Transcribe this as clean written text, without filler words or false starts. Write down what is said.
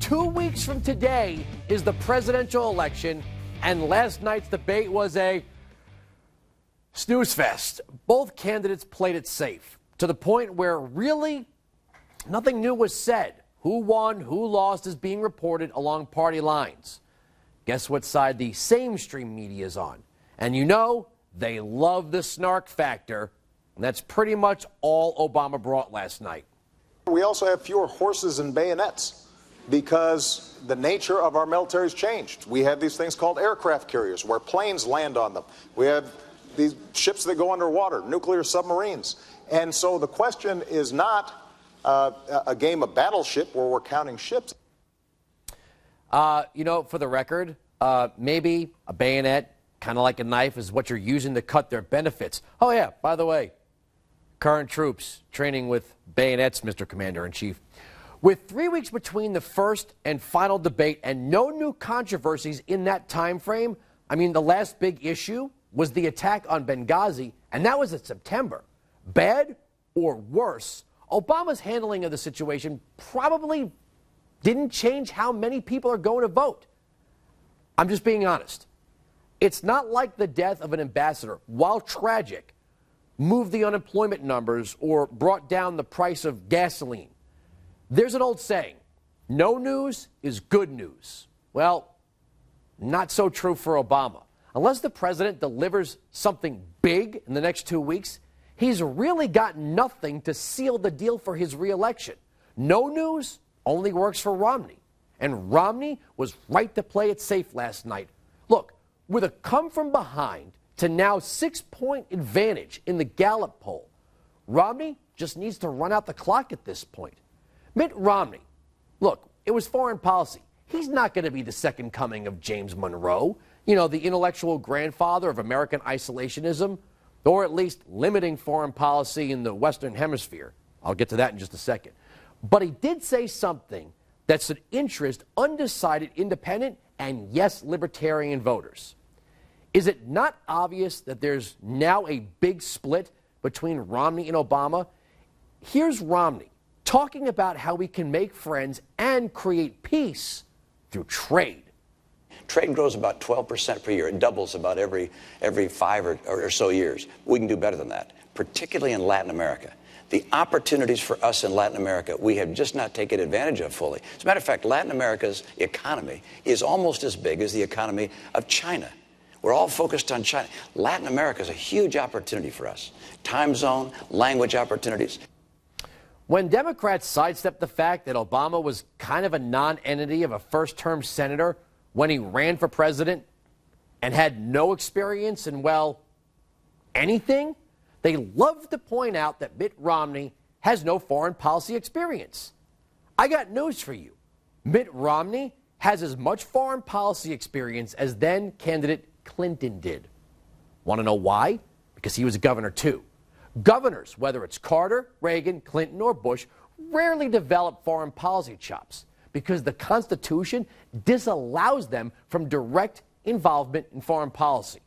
2 weeks from today is the presidential election, and last night's debate was a snooze fest. Both candidates played it safe, to the point where really nothing new was said. Who won, who lost is being reported along party lines. Guess what side the same stream media is on? And you know, they love the snark factor, and that's pretty much all Obama brought last night. We also have fewer horses and bayonets because the nature of our military's changed. We have these things called aircraft carriers where planes land on them. We have these ships that go underwater, nuclear submarines. And so the question is not a game of battleship where we're counting ships. You know, for the record, maybe a bayonet, kind of like a knife, is what you're using to cut their benefits. Oh, yeah, by the way, current troops training with bayonets, Mr. Commander-in-Chief. With 3 weeks between the first and final debate and no new controversies in that time frame, I mean, the last big issue was the attack on Benghazi, and that was in September. Bad or worse, Obama's handling of the situation probably didn't change how many people are going to vote. I'm just being honest. It's not like the death of an ambassador, while tragic, moved the unemployment numbers or brought down the price of gasoline. There's an old saying, no news is good news. Well, not so true for Obama. Unless the president delivers something big in the next 2 weeks, he's really got nothing to seal the deal for his reelection. No news only works for Romney. And Romney was right to play it safe last night. Look, with a come from behind to now 6-point advantage in the Gallup poll, Romney just needs to run out the clock at this point. Mitt Romney, look, it was foreign policy. He's not going to be the second coming of James Monroe, you know, the intellectual grandfather of American isolationism, or at least limiting foreign policy in the Western Hemisphere. I'll get to that in just a second. But he did say something that should interest undecided independent and, yes, libertarian voters. Is it not obvious that there's now a big split between Romney and Obama? Here's Romney talking about how we can make friends and create peace through trade. Trade grows about 12% per year. It doubles about every 5 or so years. We can do better than that, particularly in Latin America. The opportunities for us in Latin America, we have just not taken advantage of fully. As a matter of fact, Latin America's economy is almost as big as the economy of China. We're all focused on China. Latin America is a huge opportunity for us. Time zone, language opportunities. When Democrats sidestepped the fact that Obama was kind of a non-entity of a first-term senator when he ran for president and had no experience in, well, anything, they love to point out that Mitt Romney has no foreign policy experience. I got news for you. Mitt Romney has as much foreign policy experience as then candidate Clinton did. Want to know why? Because he was a governor too. Governors, whether it's Carter, Reagan, Clinton, or Bush, rarely develop foreign policy chops because the Constitution disallows them from direct involvement in foreign policy.